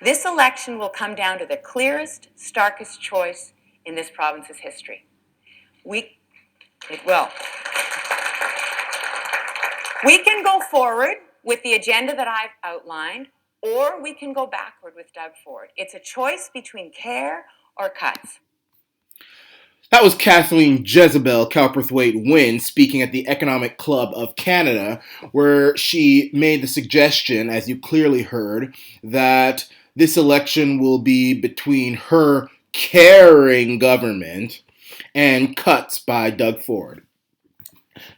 This election will come down to the clearest, starkest choice in this province's history. It will. We can go forward with the agenda that I've outlined, or we can go backward with Doug Ford. It's a choice between care or cuts. That was Kathleen Jezebel Cowperthwaite Wynne speaking at the Economic Club of Canada, where she made the suggestion, as you clearly heard, that this election will be between her caring government and cuts by Doug Ford.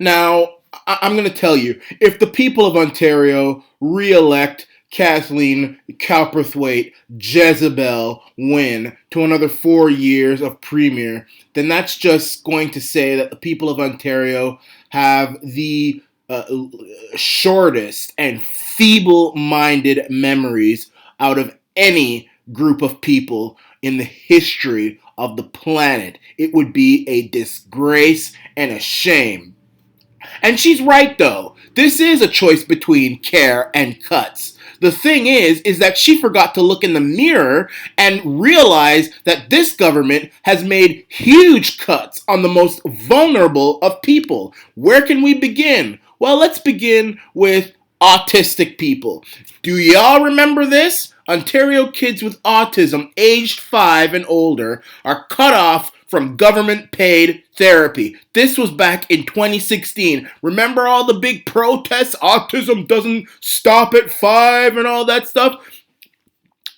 Now, I'm going to tell you, if the people of Ontario re-elect Kathleen Cowperthwaite Jezebel Wynne to another 4 years of premier, then that's just going to say that the people of Ontario have the shortest and feeble-minded memories out of any group of people in the history of the planet. It would be a disgrace and a shame. And she's right, though. This is a choice between care and cuts. The thing is that she forgot to look in the mirror and realize that this government has made huge cuts on the most vulnerable of people. Where can we begin? Well, let's begin with autistic people. Do y'all remember this? Ontario kids with autism aged 5 and older are cut off from government-paid therapy. This was back in 2016. Remember all the big protests? Autism doesn't stop at 5 and all that stuff?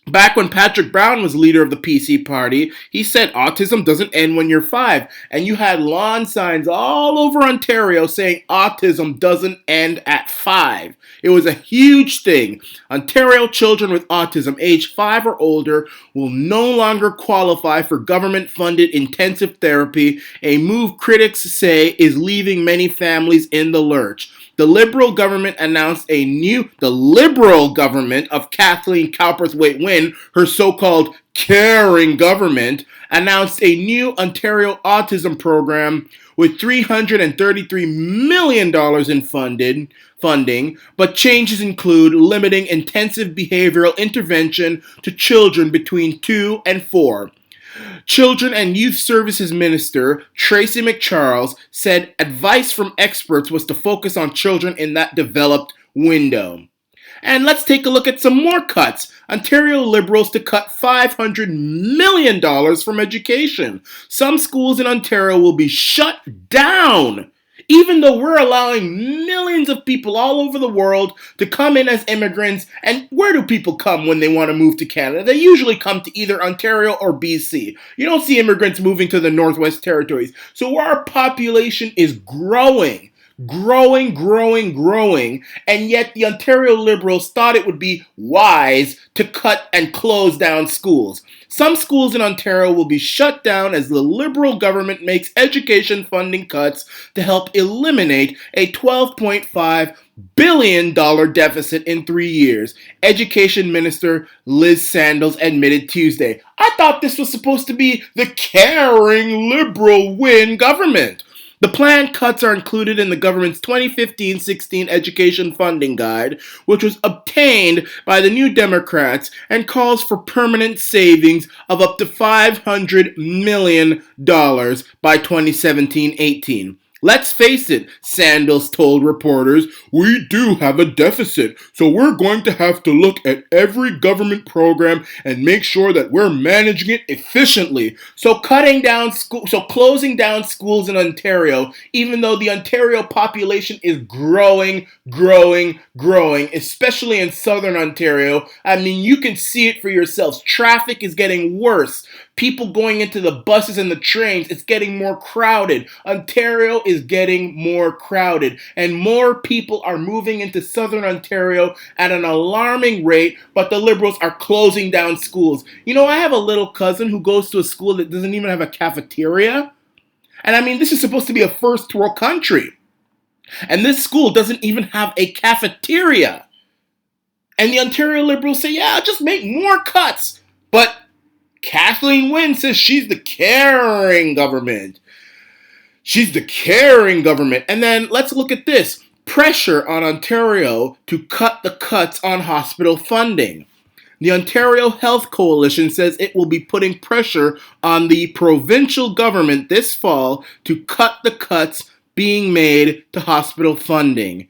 Back when Patrick Brown was leader of the PC party, he said autism doesn't end when you're 5. And you had lawn signs all over Ontario saying autism doesn't end at 5. It was a huge thing. Ontario children with autism age 5 or older will no longer qualify for government-funded intensive therapy, a move critics say is leaving many families in the lurch. The Liberal government announced the Liberal government of Kathleen Cowperthwaite Wynne, her so-called caring government, announced a new Ontario autism program with $333 million in funding, but changes include limiting intensive behavioral intervention to children between 2 and 4. Children and Youth Services Minister Tracy McCharles said advice from experts was to focus on children in that developed window. And let's take a look at some more cuts. Ontario Liberals to cut $500 million from education. Some schools in Ontario will be shut down, even though we're allowing millions of people all over the world to come in as immigrants. And where do people come when they want to move to Canada? They usually come to either Ontario or BC. You don't see immigrants moving to the Northwest Territories. So our population is growing, and yet the Ontario Liberals thought it would be wise to cut and close down schools. Some schools in Ontario will be shut down as the Liberal government makes education funding cuts to help eliminate a $12.5 billion deficit in 3 years, Education Minister Liz Sandals admitted Tuesday. I thought this was supposed to be the caring Liberal Wynne government. The planned cuts are included in the government's 2015-16 education funding guide, which was obtained by the New Democrats and calls for permanent savings of up to $500 million by 2017-18. Let's face it, Sandals told reporters, we do have a deficit, so we're going to have to look at every government program and make sure that we're managing it efficiently. So closing down schools in Ontario, even though the Ontario population is growing, especially in southern Ontario. I mean, you can see it for yourselves. Traffic is getting worse. People going into the buses and the trains, it's getting more crowded. Ontario is getting more crowded, and more people are moving into southern Ontario at an alarming rate, but the Liberals are closing down schools. You know, I have a little cousin who goes to a school that doesn't even have a cafeteria. And I mean, this is supposed to be a first world country. And this school doesn't even have a cafeteria. And the Ontario Liberals say, yeah, just make more cuts. But Kathleen Wynne says she's the caring government. She's the caring government. And then let's look at this. Pressure on Ontario to cut the cuts on hospital funding. The Ontario Health Coalition says it will be putting pressure on the provincial government this fall to cut the cuts being made to hospital funding.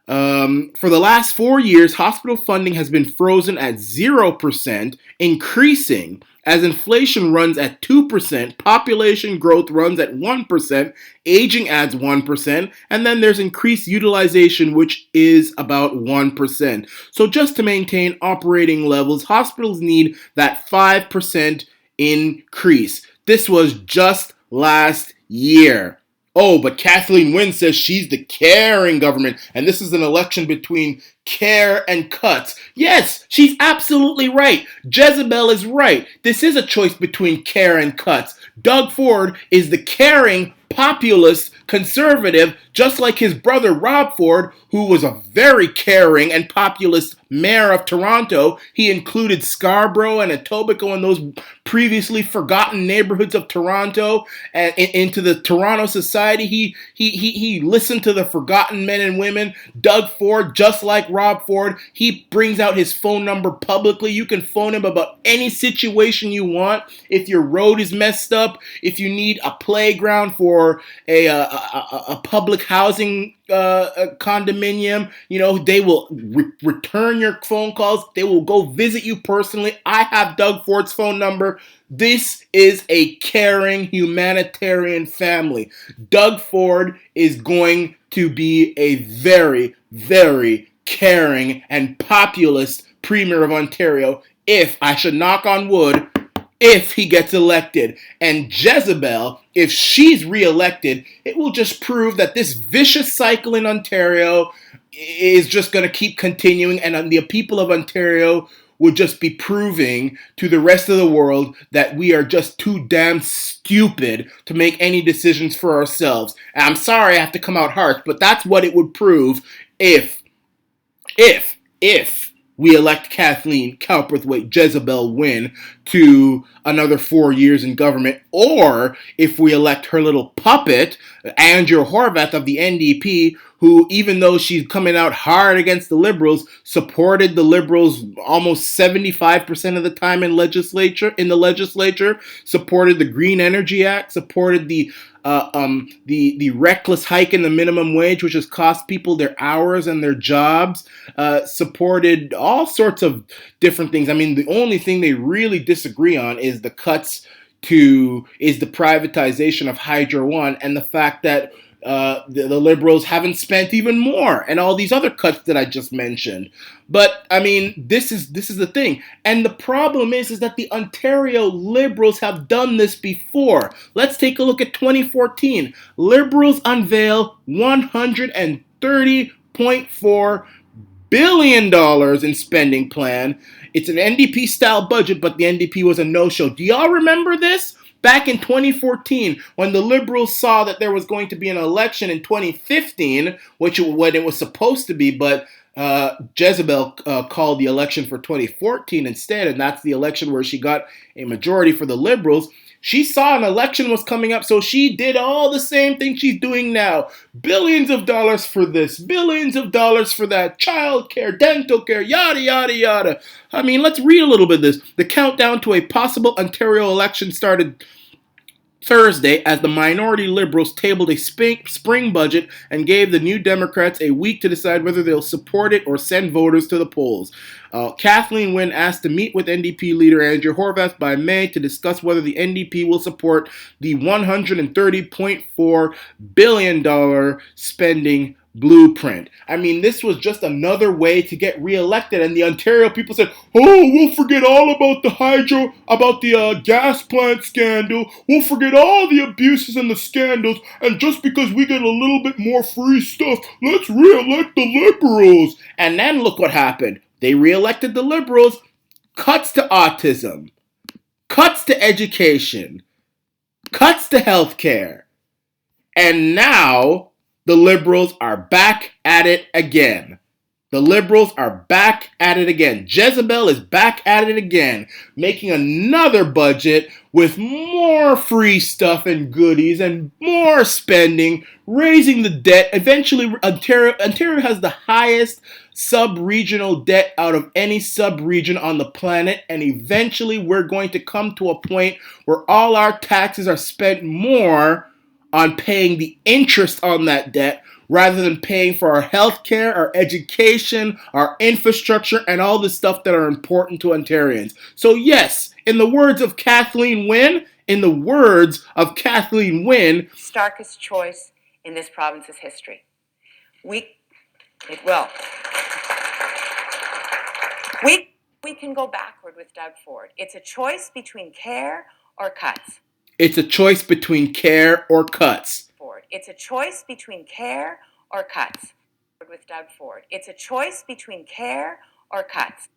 For the last 4 years, hospital funding has been frozen at 0%, increasing as inflation runs at 2%, population growth runs at 1%, aging adds 1%, and then there's increased utilization, which is about 1%. So just to maintain operating levels, hospitals need that 5% increase. This was just last year. Oh, but Kathleen Wynne says she's the caring government, and this is an election between care and cuts. Yes, she's absolutely right. Jezebel is right. This is a choice between care and cuts. Doug Ford is the caring, populist, conservative, just like his brother Rob Ford, who was a very caring and populist mayor of Toronto. He included Scarborough and Etobicoke and those previously forgotten neighborhoods of Toronto and into the Toronto society. He listened to the forgotten men and women. Doug Ford, just like Rob Ford, he brings out his phone number publicly. You can phone him about any situation you want. If your road is messed up, if you need a playground for a public housing condominium, they will return your phone calls. They will go visit you personally. I have Doug Ford's phone number. This is a caring humanitarian family. Doug Ford is going to be a very, very caring and populist Premier of Ontario if, I should knock on wood, if he gets elected. And Jezebel, if she's re-elected, it will just prove that this vicious cycle in Ontario is just going to keep continuing, and the people of Ontario would just be proving to the rest of the world that we are just too damn stupid to make any decisions for ourselves. And I'm sorry I have to come out harsh, but that's what it would prove if we elect Kathleen Cowperthwaite Jezebel Wynne to another 4 years in government, or if we elect her little puppet, Andrea Horwath of the NDP, who, even though she's coming out hard against the Liberals, supported the Liberals almost 75% of the time in the legislature, supported the Green Energy Act, supported the reckless hike in the minimum wage, which has cost people their hours and their jobs, supported all sorts of different things. I mean, the only thing they really disagree on is the privatization of Hydro One and the fact that the Liberals haven't spent even more, and all these other cuts that I just mentioned. But I mean, this is the thing, and the problem is that the Ontario Liberals have done this before. Let's take a look at 2014. Liberals unveil $130.4 billion in spending plan. It's an NDP style budget, but the NDP was a no-show. Do y'all remember this? Back in 2014, when the Liberals saw that there was going to be an election in 2015, when it was supposed to be, but Jezebel called the election for 2014 instead, and that's the election where she got a majority for the Liberals. She saw an election was coming up, so she did all the same thing she's doing now. Billions of dollars for this, billions of dollars for that, child care, dental care, yada, yada, yada. I mean, let's read a little bit of this. The countdown to a possible Ontario election started Thursday as the minority Liberals tabled a spring budget and gave the New Democrats a week to decide whether they'll support it or send voters to the polls. Kathleen Wynne asked to meet with NDP leader Andrea Horwath by May to discuss whether the NDP will support the $130.4 billion spending blueprint. I mean, this was just another way to get reelected, and the Ontario people said, "Oh, we'll forget all about the gas plant scandal. We'll forget all the abuses and the scandals, and just because we get a little bit more free stuff, let's reelect the Liberals." And then look what happened. They reelected the Liberals. Cuts to autism, cuts to education, cuts to healthcare, and now the Liberals are back at it again. The liberals are back at it again. Jezebel is back at it again, making another budget with more free stuff and goodies and more spending, raising the debt. Eventually, Ontario has the highest sub-regional debt out of any sub-region on the planet, and eventually we're going to come to a point where all our taxes are spent more on paying the interest on that debt rather than paying for our health care, our education, our infrastructure, and all the stuff that are important to Ontarians. So yes, in the words of Kathleen Wynne, starkest choice in this province's history. It will. We can go backward with Doug Ford. It's a choice between care or cuts. It's a choice between care or cuts. It's a choice between care or cuts. With Doug Ford. It's a choice between care or cuts.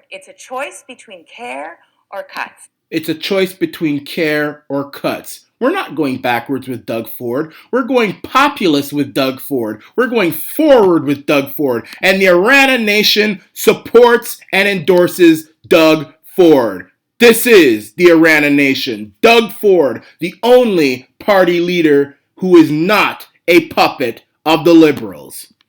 It's a choice between care or cuts. It's a choice between care or cuts. We're not going backwards with Doug Ford. We're going populist with Doug Ford. We're going forward with Doug Ford. And the Arana Nation supports and endorses Doug Ford. This is the Arana Nation. Doug Ford, the only party leader who is not a puppet of the Liberals.